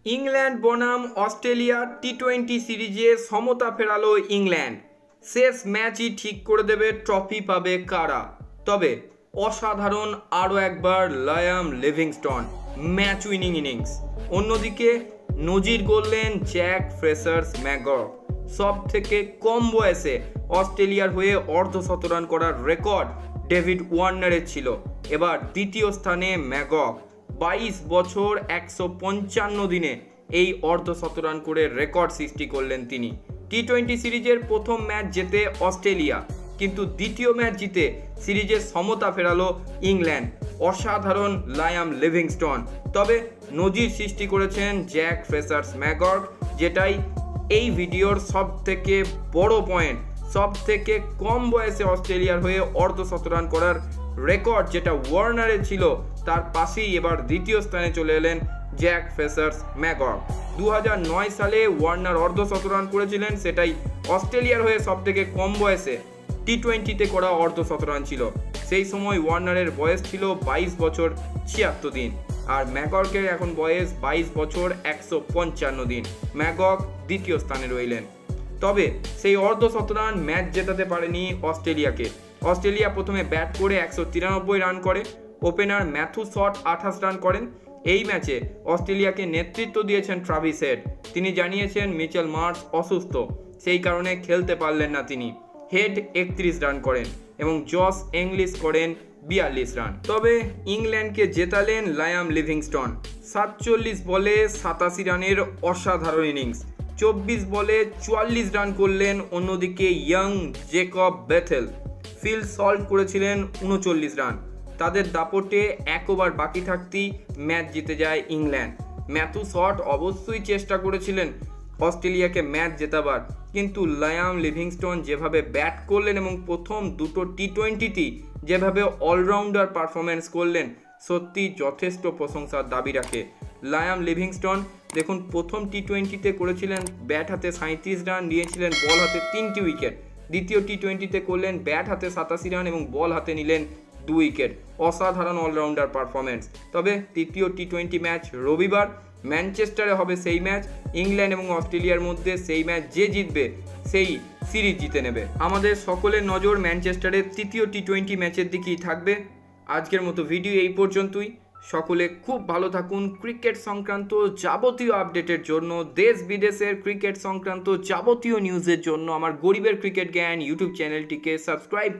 England বনাম Australia টি-20 সিরিজে সমতা ফেরালো ইংল্যান্ড। শেষ ম্যাচই ঠিক করে দেবে ট্রফি পাবে কারা। তবে অসাধারণ আরও একবার Liam Livingstone match winning innings. অন্যদিকে নজির গড়লেন জ্যাক ফ্রেসার্স-ম্যাকগ্রাথ। সব থেকে কম বয়সে অস্ট্রেলিয়ার হয়ে অর্ধশতরান করার রেকর্ড ডেভিড ওয়ার্নারের ছিল। এবার দ্বিতীয় স্থানে ম্যাকগ্রাথ 22 বছর 155 দিনে এই অর্ধশতরান করে রেকর্ড সৃষ্টি করলেন তিনি। টি-20 সিরিজের প্রথম ম্যাচ জেতে অস্ট্রেলিয়া, কিন্তু দ্বিতীয় ম্যাচ জিতে সিরিজের সমতা ফেরালো ইংল্যান্ড। অসাধারণ লায়াম লিভিংস্টন। তবে নজির সৃষ্টি করেছেন জ্যাক ফ্রেসার্স-ম্যাকগ্রাথ, যেটাই এই ভিডিওর সব থেকে বড় পয়েন্ট। সব থেকে কম বয়সে অস্ট্রেলিয়ার হয়ে অর্ধশতরান করার রেকর্ড যেটা ওয়ার্নারের ছিল, তার পাশেই এবার দ্বিতীয় স্থানে চলে এলেন জ্যাক ফ্রেসার্স-ম্যাকগ্রাথ। 2009 সালে ওয়ার্নার অর্ধশতরান করেছিলেন, সেটাই অস্ট্রেলিয়ার হয়ে সব থেকে কম বয়সে টি-20তে করা অর্ধশতরান ছিল। সেই সময় ওয়ার্নারের বয়স ছিল 22 বছর 76 দিন, আর ম্যাকগ্রাথের এখন বয়স 22 বছর 155 দিন। ম্যাকগ্রাথ দ্বিতীয় স্থানে রইলেন। তবে সেই অর্ধশতরান ম্যাচ জেতাতে পারেনি অস্ট্রেলিয়াকে। অস্ট্রেলিয়া প্রথমে ব্যাট করে 193 রান করে। ওপেনার ম্যাথু শট 28 রান করেন। এই ম্যাচে অস্ট্রেলিয়াকে নেতৃত্ব দিয়েছেন ট্রাভিস হেড। তিনি জানিয়েছেন মিচেল মার্শ অসুস্থ, সেই কারণে খেলতে পারলেন না তিনি। হেড 31 রান করেন এবং জস ইংলিশ করেন 42 রান। তবে ইংল্যান্ডকে জেতালেন লায়াম লিভিংস্টন। 47 বলে 87 রানের অসাধারণ ইনিংস। 24 বলে 44 রান করলেন। অন্যদিকে young Jacob Bethell, Phil Salt করেছিলেন 39 রান। তাদের দাপটে 1 ওভার বাকি থাকতেই ম্যাচ জিতে যায় ইংল্যান্ড। ম্যাথু শট অবশ্যই চেষ্টা করেছিলেন অস্ট্রেলিয়াকে ম্যাচ জেতাবার, কিন্তু লায়াম লিভিংস্টন যেভাবে ব্যাট করলেন এবং প্রথম দুটো টি-20তেই যেভাবে অলরাউন্ডার পারফরমেন্স করলেন, সত্যি যথেষ্ট প্রশংসার দাবি রাখে। লায়াম লিভিংস্টন দেখুন, প্রথম টি-20তে করেছিলেন ব্যাট হাতে 37 রান, নিয়েছিলেন বল হাতে 3টি উইকেট। দ্বিতীয় টি-20তে করলেন ব্যাট হাতে 87 রান এবং বল হাতে নিলেন 2 উইকেট। অসাধারণ অলরাউন্ডার পারফরমেন্স। তবে তৃতীয় টি-20 ম্যাচ রবিবার ম্যানচেস্টারে হবে সেই ম্যাচ। ইংল্যান্ড এবং অস্ট্রেলিয়ার মধ্যে সেই ম্যাচ যে জিতবে সেই সিরিজ জিতে নেবে। আমাদের সকলের নজর ম্যানচেস্টারের তৃতীয় টি-20 ম্যাচের দিকেই থাকবে। আজকের মতো ভিডিও এই পর্যন্তই। সকলে খুব ভালো থাকুন। ক্রিকেট সংক্রান্ত যাবতীয় আপডেটের জন্য, দেশ বিদেশের ক্রিকেট সংক্রান্ত যাবতীয় নিউজের জন্য আমার গরিবের ক্রিকেট জ্ঞান ইউটিউব চ্যানেলটিকে সাবস্ক্রাইব